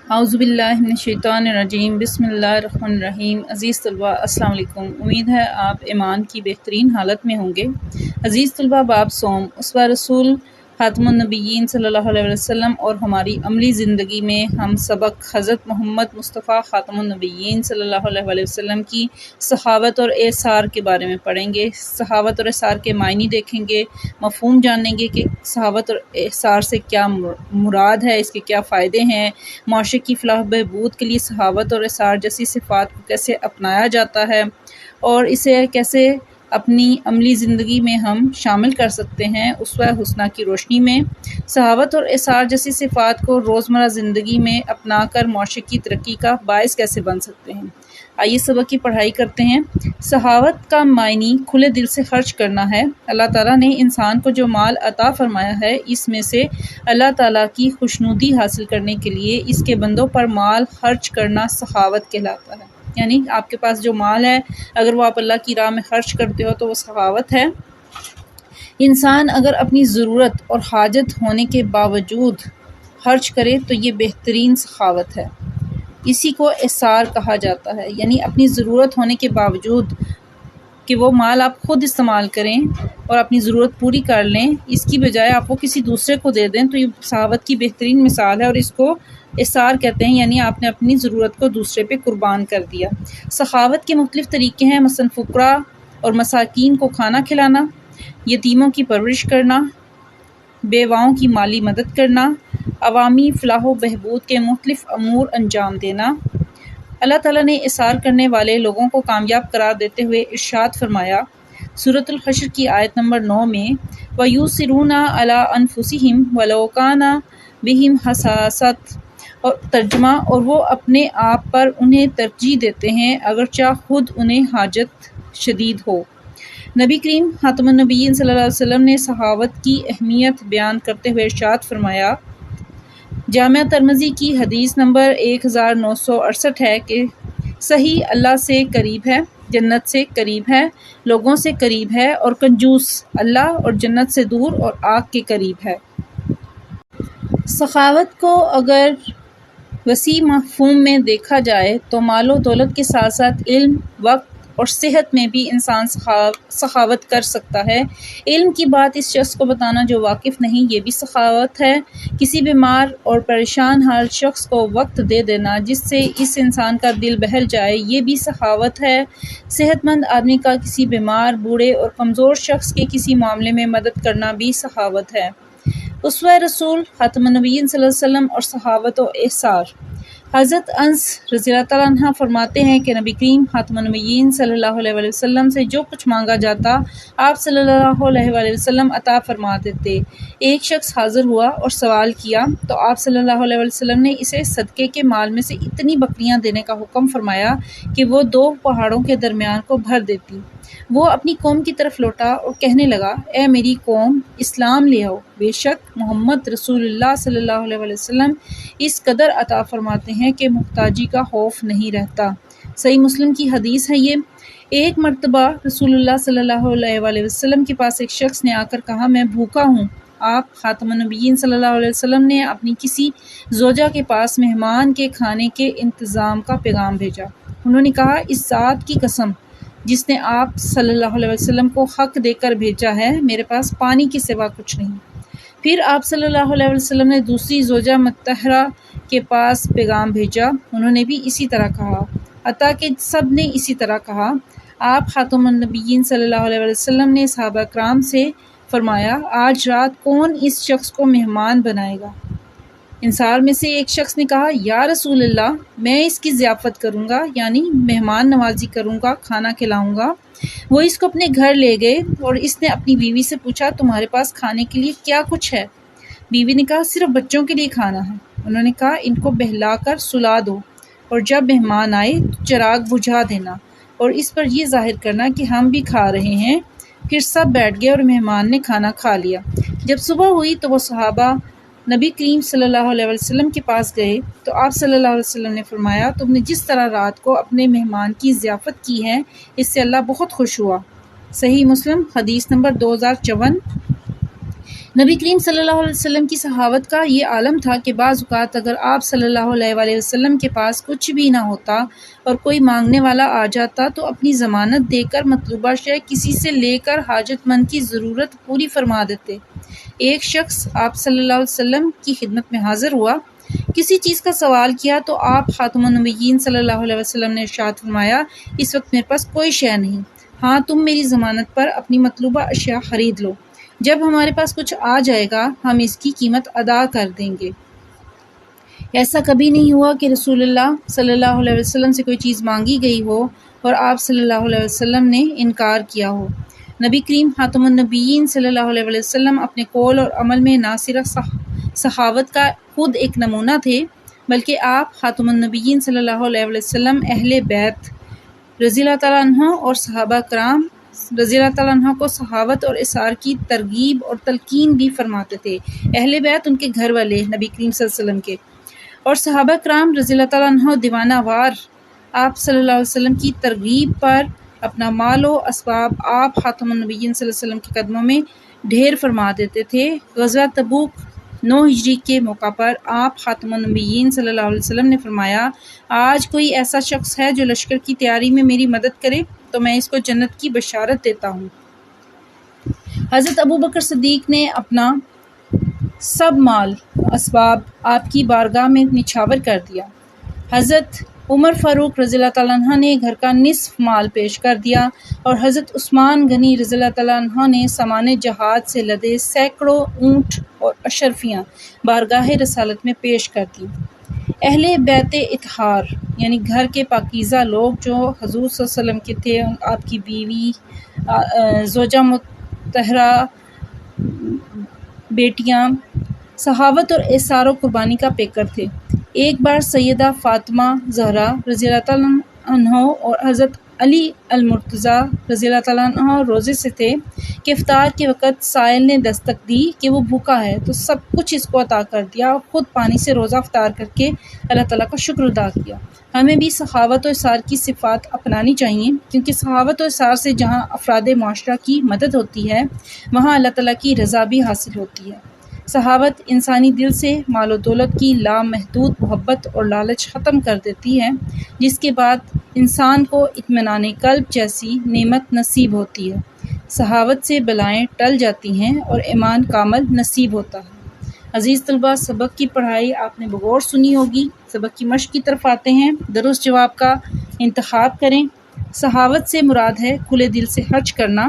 اعوذ باللہ من الشیطان الرجیم، بسم اللہ الرحمن الرحیم۔ عزیز طلباء السلام علیکم، امید ہے آپ ایمان کی بہترین حالت میں ہوں گے۔ عزیز طلباء، باب صوم، اسوہ رسول خاتم النبیین صلی اللہ علیہ وسلم اور ہماری عملی زندگی میں ہم سبق حضرت محمد مصطفیٰ خاتم النبیین صلی اللہ علیہ وسلم کی سخاوت اور اعصار کے بارے میں پڑھیں گے۔ سخاوت اور اعصار کے معنی دیکھیں گے، مفہوم جانیں گے کہ سخاوت اور اعصار سے کیا مراد ہے، اس کے کیا فائدے ہیں، معاشرے کی فلاح و بہبود کے لیے سخاوت اور اعصار جیسی صفات کو کیسے اپنایا جاتا ہے اور اسے کیسے اپنی عملی زندگی میں ہم شامل کر سکتے ہیں اسوہ حسنہ کی روشنی میں۔ سخاوت اور اعصار جیسی صفات کو روزمرہ زندگی میں اپنا کر معاشرے کی ترقی کا باعث کیسے بن سکتے ہیں۔ آئیے سبق کی پڑھائی کرتے ہیں۔ سخاوت کا معنی کھلے دل سے خرچ کرنا ہے۔ اللہ تعالیٰ نے انسان کو جو مال عطا فرمایا ہے، اس میں سے اللہ تعالیٰ کی خوشنودی حاصل کرنے کے لیے اس کے بندوں پر مال خرچ کرنا سخاوت کہلاتا ہے۔ یعنی آپ کے پاس جو مال ہے، اگر وہ آپ اللہ کی راہ میں خرچ کرتے ہو تو وہ سخاوت ہے۔ انسان اگر اپنی ضرورت اور حاجت ہونے کے باوجود خرچ کرے تو یہ بہترین سخاوت ہے۔ اسی کو اعصار کہا جاتا ہے، یعنی اپنی ضرورت ہونے کے باوجود کہ وہ مال آپ خود استعمال کریں اور اپنی ضرورت پوری کر لیں، اس کی بجائے آپ وہ کسی دوسرے کو دے دیں، تو یہ سخاوت کی بہترین مثال ہے اور اس کو اعصار کہتے ہیں، یعنی آپ نے اپنی ضرورت کو دوسرے پہ قربان کر دیا۔ سخاوت کے مختلف طریقے ہیں، مثلا فقراء اور مساکین کو کھانا کھلانا، یتیموں کی پرورش کرنا، بیواؤں کی مالی مدد کرنا، عوامی فلاح و بہبود کے مختلف امور انجام دینا۔ اللہ تعالیٰ نے اعصار کرنے والے لوگوں کو کامیاب قرار دیتے ہوئے ارشاد فرمایا سورۃ الحشر کی آیت نمبر 9 میں، وَيُؤْثِرُونَ عَلَىٰ أَنفُسِهِمْ وَلَوْ كَانَ بِهِمْ خَصَاصَةٌ، اور ترجمہ، اور وہ اپنے آپ پر انہیں ترجیح دیتے ہیں اگرچہ خود انہیں حاجت شدید ہو۔ نبی کریم خاتم النبیین صلی اللہ علیہ وسلم نے سخاوت کی اہمیت بیان کرتے ہوئے ارشاد فرمایا، جامعہ ترمذی کی حدیث نمبر 1968 ہے کہ صحیح اللہ سے قریب ہے، جنت سے قریب ہے، لوگوں سے قریب ہے، اور کنجوس اللہ اور جنت سے دور اور آگ کے قریب ہے۔ سخاوت کو اگر وسیع مفہوم میں دیکھا جائے تو مال و دولت کے ساتھ ساتھ علم، وقت اور صحت میں بھی انسان سخاوت کر سکتا ہے۔ علم کی بات اس شخص کو بتانا جو واقف نہیں، یہ بھی سخاوت ہے۔ کسی بیمار اور پریشان حال شخص کو وقت دے دینا جس سے اس انسان کا دل بہل جائے، یہ بھی سخاوت ہے۔ صحت مند آدمی کا کسی بیمار، بوڑھے اور کمزور شخص کے کسی معاملے میں مدد کرنا بھی سخاوت ہے۔ اسوہ رسول خاتم النبیین صلی اللہ علیہ وسلم اور سخاوت و اعصار۔ حضرت انس رضی اللہ تعالیٰ عنہ فرماتے ہیں کہ نبی کریم خاتم النبیین صلی اللہ علیہ وسلم سے جو کچھ مانگا جاتا، آپ صلی اللہ علیہ وسلم عطا فرما دیتے۔ ایک شخص حاضر ہوا اور سوال کیا تو آپ صلی اللہ علیہ وسلم نے اسے صدقے کے مال میں سے اتنی بکریاں دینے کا حکم فرمایا کہ وہ 2 پہاڑوں کے درمیان کو بھر دیتی۔ وہ اپنی قوم کی طرف لوٹا اور کہنے لگا، اے میری قوم، اسلام لے آؤ، بے شک محمد رسول اللہ صلی اللہ علیہ وسلم اس قدر عطا فرماتے ہیں کہ محتاجی کا خوف نہیں رہتا۔ صحیح مسلم کی حدیث ہے یہ۔ ایک مرتبہ رسول اللہ صلی اللہ علیہ وسلم کے پاس ایک شخص نے آ کر کہا، میں بھوکا ہوں۔ آپ خاتم النبیین صلی اللہ علیہ وسلم نے اپنی کسی زوجہ کے پاس مہمان کے کھانے کے انتظام کا پیغام بھیجا۔ انہوں نے کہا، اس ذات کی قسم جس نے آپ صلی اللہ علیہ وسلم کو حق دے کر بھیجا ہے، میرے پاس پانی کے سوا کچھ نہیں۔ پھر آپ صلی اللہ علیہ وسلم نے دوسری زوجہ مطہرہ کے پاس پیغام بھیجا، انہوں نے بھی اسی طرح کہا، حتیٰ کہ سب نے اسی طرح کہا۔ آپ خاتم النبیین صلی اللہ علیہ وسلم نے صحابہ کرام سے فرمایا، آج رات کون اس شخص کو مہمان بنائے گا؟ انصار میں سے ایک شخص نے کہا، یا رسول اللہ، میں اس کی ضیافت کروں گا، یعنی مہمان نوازی کروں گا، کھانا کھلاؤں گا۔ وہ اس کو اپنے گھر لے گئے اور اس نے اپنی بیوی سے پوچھا، تمہارے پاس کھانے کے لیے کیا کچھ ہے؟ بیوی نے کہا، صرف بچوں کے لیے کھانا ہے۔ انہوں نے کہا، ان کو بہلا کر سلا دو اور جب مہمان آئے تو چراغ بجھا دینا اور اس پر یہ ظاہر کرنا کہ ہم بھی کھا رہے ہیں۔ پھر سب بیٹھ گئے اور مہمان نے کھانا کھا لیا۔ جب صبح ہوئی تو وہ صحابہ نبی کریم صلی اللہ علیہ وسلم کے پاس گئے تو آپ صلی اللہ علیہ وسلم نے فرمایا، تم نے جس طرح رات کو اپنے مہمان کی ضیافت کی ہے، اس سے اللہ بہت خوش ہوا۔ صحیح مسلم حدیث نمبر 2054۔ نبی کریم صلی اللہ علیہ وسلم کی صحابت کا یہ عالم تھا کہ بعض اوقات اگر آپ صلی اللہ علیہ وآلہ وسلم کے پاس کچھ بھی نہ ہوتا اور کوئی مانگنے والا آ جاتا تو اپنی ضمانت دے کر مطلوبہ شے کسی سے لے کر حاجت مند کی ضرورت پوری فرما دیتے۔ ایک شخص آپ صلی اللہ علیہ وسلم کی خدمت میں حاضر ہوا، کسی چیز کا سوال کیا تو آپ خاتم النبیین صلی اللہ علیہ وسلم نے ارشاد فرمایا، اس وقت میرے پاس کوئی شے نہیں، ہاں تم میری ضمانت پر اپنی مطلوبہ اشیاء خرید لو، جب ہمارے پاس کچھ آ جائے گا ہم اس کی قیمت ادا کر دیں گے۔ ایسا کبھی نہیں ہوا کہ رسول اللہ صلی اللہ علیہ وسلم سے کوئی چیز مانگی گئی ہو اور آپ صلی اللہ علیہ وسلم نے انکار کیا ہو۔ نبی کریم خاتم النبیین صلی اللہ علیہ وسلم اپنے قول اور عمل میں نہ صرف صحابت کا خود ایک نمونہ تھے بلکہ آپ خاتم النبیین صلی اللہ علیہ وسلم اہل بیت رضی اللہ تعالیٰ عنہ اور صحابہ کرام رضی اللہ تعالیٰ عنہ کو صحاوت اور اثار کی ترغیب اور تلقین بھی فرماتے تھے۔ اہل بیت ان کے گھر والے نبی کریم صلی اللہ علیہ وسلم کے، اور صحابہ کرام رضی اللہ تعالیٰ عنہ دیوانہ وار آپ صلی اللہ علیہ وسلم کی ترغیب پر اپنا مال و اسباب آپ خاتم النبیین صلی اللہ علیہ وسلم کے قدموں میں ڈھیر فرما دیتے تھے۔ غزوہ تبوک 9 ہجری کے موقع پر آپ خاتم النبیین صلی اللہ علیہ وسلم نے فرمایا، آج کوئی ایسا شخص ہے جو لشکر کی تیاری میں میری مدد کرے تو میں اس کو جنت کی بشارت دیتا ہوں۔ حضرت ابوبکر صدیق نے اپنا سب مال اسباب آپ کی بارگاہ میں نچھاور کر دیا۔ حضرت عمر فاروق رضی اللہ تعالیٰ عنہ نے گھر کا نصف مال پیش کر دیا اور حضرت عثمان غنی رضی اللہ تعالیٰ عنہ نے سامان جہاد سے لدے سینکڑوں اونٹ اور اشرفیاں بارگاہ رسالت میں پیش کر دیں۔ اہل بیت اطہار یعنی گھر کے پاکیزہ لوگ جو حضور صلی اللہ علیہ وسلم کے تھے، آپ کی بیوی، زوجہ مطہرہ، بیٹیاں، صحاوت اور اثار و قربانی کا پیکر تھے۔ ایک بار سیدہ فاطمہ زہرا رضی اللہ تعالیٰ عنہ اور حضرت علی المرتضیٰ رضی اللہ تعالیٰ عنہ روزے سے تھے کہ افطار کے وقت سائل نے دستک دی کہ وہ بھوکا ہے تو سب کچھ اس کو عطا کر دیا اور خود پانی سے روزہ افطار کر کے اللہ تعالیٰ کا شکر ادا کیا۔ ہمیں بھی سخاوت و اثار کی صفات اپنانی چاہیے، کیونکہ سخاوت و اثار سے جہاں افراد معاشرہ کی مدد ہوتی ہے وہاں اللہ تعالیٰ کی رضا بھی حاصل ہوتی ہے۔ سخاوت انسانی دل سے مال و دولت کی لامحدود محبت اور لالچ ختم کر دیتی ہے، جس کے بعد انسان کو اطمینان قلب جیسی نعمت نصیب ہوتی ہے۔ سخاوت سے بلائیں ٹل جاتی ہیں اور ایمان کامل نصیب ہوتا ہے۔ عزیز طلباء، سبق کی پڑھائی آپ نے بغور سنی ہوگی۔ سبق کی مشق کی طرف آتے ہیں۔ درست جواب کا انتخاب کریں۔ سخاوت سے مراد ہے کھلے دل سے خرچ کرنا۔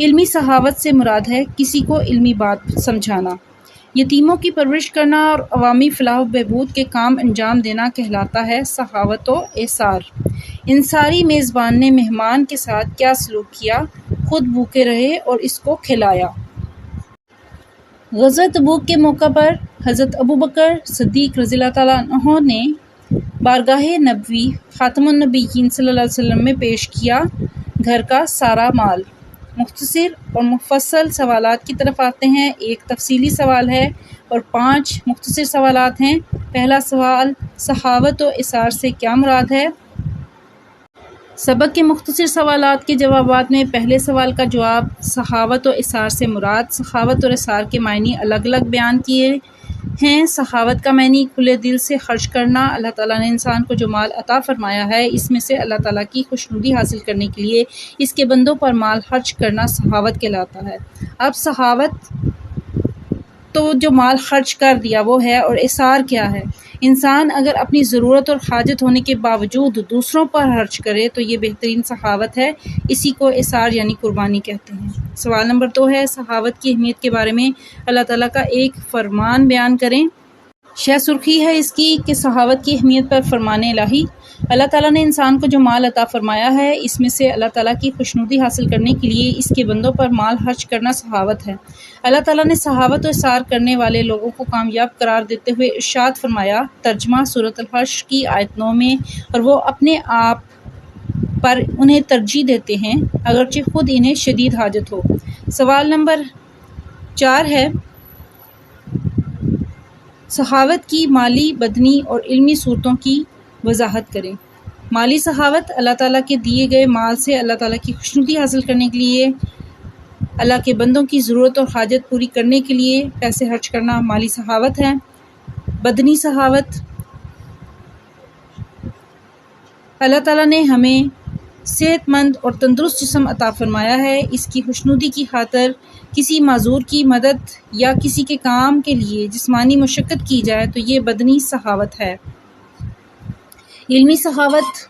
علمی سخاوت سے مراد ہے کسی کو علمی بات سمجھانا۔ یتیموں کی پرورش کرنا اور عوامی فلاح و بہبود کے کام انجام دینا کہلاتا ہے سخاوت و اثار۔ انصاری میزبان نے مہمان کے ساتھ کیا سلوک کیا؟ خود بھوکے رہے اور اس کو کھلایا۔ غزوہ تبوک کے موقع پر حضرت ابوبکر صدیق رضی اللہ تعالیٰ عنہ نے بارگاہ نبوی خاتم النبیین صلی اللہ علیہ وسلم میں پیش کیا گھر کا سارا مال۔ مختصر اور مفصل سوالات کی طرف آتے ہیں۔ ایک تفصیلی سوال ہے اور 5 مختصر سوالات ہیں۔ پہلا سوال، سخاوت و اثار سے کیا مراد ہے؟ سبق کے مختصر سوالات کے جوابات میں پہلے سوال کا جواب، سخاوت و اثار سے مراد۔ سخاوت اور اثار کے معنی الگ الگ بیان کیے ہیں۔ سخاوت کا معنی کھلے دل سے خرچ کرنا۔ اللہ تعالیٰ نے انسان کو جو مال عطا فرمایا ہے اس میں سے اللہ تعالیٰ کی خوشنودی حاصل کرنے کے لیے اس کے بندوں پر مال خرچ کرنا سخاوت کہلاتا ہے۔ اب سخاوت تو جو مال خرچ کر دیا وہ ہے، اور اثار کیا ہے؟ انسان اگر اپنی ضرورت اور حاجت ہونے کے باوجود دوسروں پر خرچ کرے تو یہ بہترین سخاوت ہے، اسی کو اثار یعنی قربانی کہتے ہیں۔ سوال نمبر 2 ہے، سخاوت کی اہمیت کے بارے میں اللہ تعالیٰ کا ایک فرمان بیان کریں۔ شہ سرخی ہے اس کی کہ سخاوت کی اہمیت پر فرمان الہی۔ اللہ تعالیٰ نے انسان کو جو مال عطا فرمایا ہے اس میں سے اللہ تعالیٰ کی خوشنودی حاصل کرنے کے لیے اس کے بندوں پر مال خرچ کرنا سخاوت ہے۔ اللہ تعالیٰ نے سخاوت و اثار کرنے والے لوگوں کو کامیاب قرار دیتے ہوئے ارشاد فرمایا، ترجمہ سورۃ الحشر کی آیت 9 میں، اور وہ اپنے آپ پر انہیں ترجیح دیتے ہیں اگرچہ خود انہیں شدید حاجت ہو۔ سوال نمبر 4 ہے، سخاوت کی مالی، بدنی اور علمی صورتوں کی وضاحت کریں۔ مالی سخاوت اللہ تعالیٰ کے دیے گئے مال سے اللہ تعالیٰ کی خوشنودی حاصل کرنے کے لیے اللہ کے بندوں کی ضرورت اور حاجت پوری کرنے کے لیے پیسے خرچ کرنا مالی سخاوت ہے۔ بدنی سخاوت، اللہ تعالیٰ نے ہمیں صحت مند اور تندرست جسم عطا فرمایا ہے۔ اس کی خوشنودی کی خاطر کسی معذور کی مدد یا کسی کے کام کے لیے جسمانی مشقت کی جائے تو یہ بدنی سخاوت ہے۔ علمی سخاوت،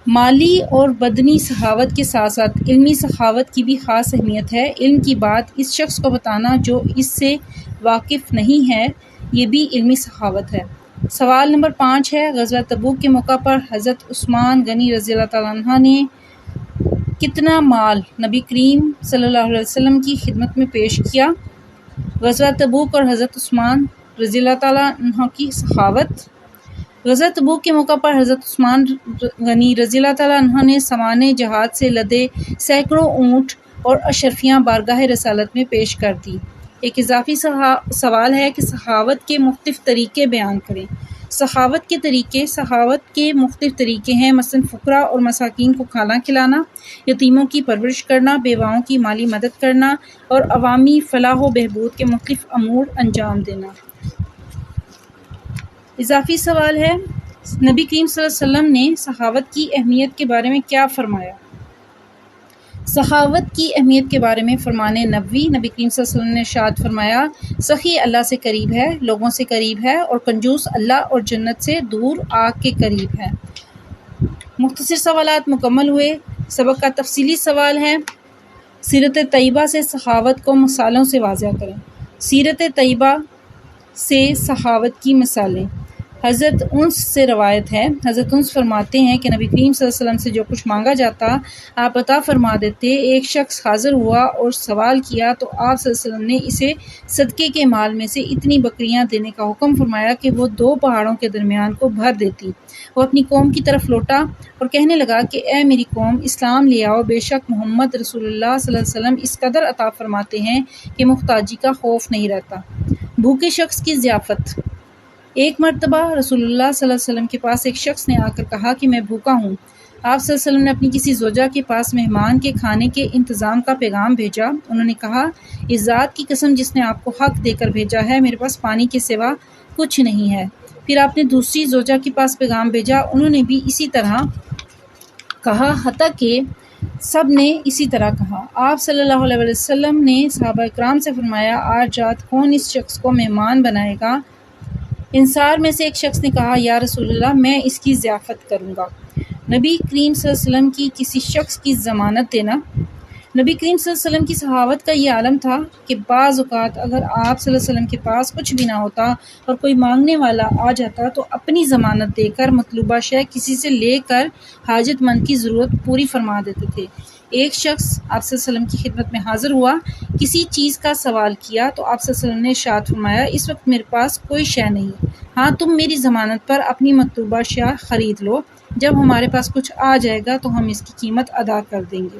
مالی اور بدنی سخاوت کے ساتھ ساتھ علمی سخاوت کی بھی خاص اہمیت ہے۔ علم کی بات اس شخص کو بتانا جو اس سے واقف نہیں ہے، یہ بھی علمی سخاوت ہے۔ سوال نمبر 5 ہے، غزوہ تبوک کے موقع پر حضرت عثمان غنی رضی اللہ تعالیٰ عنہ نے کتنا مال نبی کریم صلی اللہ علیہ وسلم کی خدمت میں پیش کیا؟ غزوہ تبوک اور حضرت عثمان رضی اللہ تعالیٰ عنہ کی سخاوت۔ غزوہ تبوک کے موقع پر حضرت عثمان غنی رضی اللہ تعالیٰ عنہ نے سامان جہاد سے لدے سینکڑوں اونٹ اور اشرفیاں بارگاہ رسالت میں پیش کر دی۔ ایک اضافی سوال ہے کہ سخاوت کے مختلف طریقے بیان کریں۔ سخاوت کے مختلف طریقے ہیں، مثلا فقراء اور مساکین کو کھانا کھلانا، یتیموں کی پرورش کرنا، بیواؤں کی مالی مدد کرنا اور عوامی فلاح و بہبود کے مختلف امور انجام دینا۔ اضافی سوال ہے، نبی کریم صلی اللہ علیہ وسلم نے سخاوت کی اہمیت کے بارے میں کیا فرمایا؟ سخاوت کی اہمیت کے بارے میں فرمان نبوی، نبی کریم صلی اللہ علیہ وسلم نے ارشاد فرمایا، سخی اللہ سے قریب ہے، لوگوں سے قریب ہے، اور کنجوس اللہ اور جنت سے دور آگ کے قریب ہے۔ مختصر سوالات مکمل ہوئے۔ سبق کا تفصیلی سوال ہے، سیرت طیبہ سے سخاوت کو مثالوں سے واضح کریں۔ سیرت طیبہ سے سخاوت کی مثالیں۔ حضرت انس سے روایت ہے، حضرت انس فرماتے ہیں کہ نبی کریم صلی اللہ علیہ وسلم سے جو کچھ مانگا جاتا آپ عطا فرما دیتے۔ ایک شخص حاضر ہوا اور سوال کیا تو آپ صلی اللہ علیہ وسلم نے اسے صدقے کے مال میں سے اتنی بکریاں دینے کا حکم فرمایا کہ وہ 2 پہاڑوں کے درمیان کو بھر دیتی۔ وہ اپنی قوم کی طرف لوٹا اور کہنے لگا کہ اے میری قوم، اسلام لے آؤ، بے شک محمد رسول اللہ صلی اللہ علیہ وسلم اس قدر عطا فرماتے ہیں کہ محتاجی کا خوف نہیں رہتا۔ بھوکے شخص کی ضیافت۔ ایک مرتبہ رسول اللہ صلی اللہ علیہ وسلم کے پاس ایک شخص نے آ کر کہا کہ میں بھوکا ہوں۔ آپ صلی اللہ علیہ وسلم نے اپنی کسی زوجہ کے پاس مہمان کے کھانے کے انتظام کا پیغام بھیجا۔ انہوں نے کہا، اس ذات کی قسم جس نے آپ کو حق دے کر بھیجا ہے، میرے پاس پانی کے سوا کچھ نہیں ہے۔ پھر آپ نے دوسری زوجہ کے پاس پیغام بھیجا، انہوں نے بھی اسی طرح کہا، حتیٰ کہ سب نے اسی طرح کہا۔ آپ صلی اللہ علیہ وسلم نے صحابہ کرام سے فرمایا، آج رات کون اس شخص کو مہمان بنائے گا؟ انصار میں سے ایک شخص نے کہا، یا رسول اللہ، میں اس کی ضیافت کروں گا۔ نبی کریم صلی اللہ علیہ وسلم کی کسی شخص کی ضمانت دینا۔ نبی کریم صلی اللہ علیہ وسلم کی سخاوت کا یہ عالم تھا کہ بعض اوقات اگر آپ صلی اللہ علیہ وسلم کے پاس کچھ بھی نہ ہوتا اور کوئی مانگنے والا آ جاتا تو اپنی ضمانت دے کر مطلوبہ شے کسی سے لے کر حاجت مند کی ضرورت پوری فرما دیتے تھے۔ ایک شخص آپ صلی اللہ علیہ وسلم کی خدمت میں حاضر ہوا، کسی چیز کا سوال کیا تو آپ صلی اللہ علیہ وسلم نے ارشاد فرمایا، اس وقت میرے پاس کوئی شے نہیں، ہاں تم میری ضمانت پر اپنی مطلوبہ شے خرید لو، جب ہمارے پاس کچھ آ جائے گا تو ہم اس کی قیمت ادا کر دیں گے۔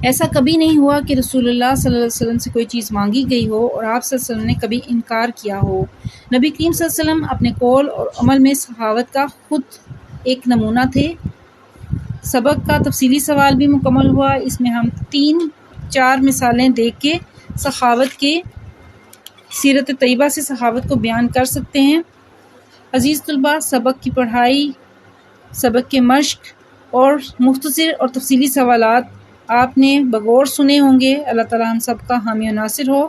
ایسا کبھی نہیں ہوا کہ رسول اللہ صلی اللہ علیہ وسلم سے کوئی چیز مانگی گئی ہو اور آپ صلی اللہ علیہ وسلم نے کبھی انکار کیا ہو۔ نبی کریم صلی اللہ علیہ وسلم اپنے قول اور عمل میں سخاوت کا خود ایک نمونہ تھے۔ سبق کا تفصیلی سوال بھی مکمل ہوا۔ اس میں ہم 3-4 مثالیں دیکھ کے سخاوت کے سیرت طیبہ سے سخاوت کو بیان کر سکتے ہیں۔ عزیز طلباء، سبق کی پڑھائی، سبق کے مشق اور مختصر اور تفصیلی سوالات آپ نے بغور سنے ہوں گے۔ اللہ تعالی ہم سب کا حامی و ناصر ہو۔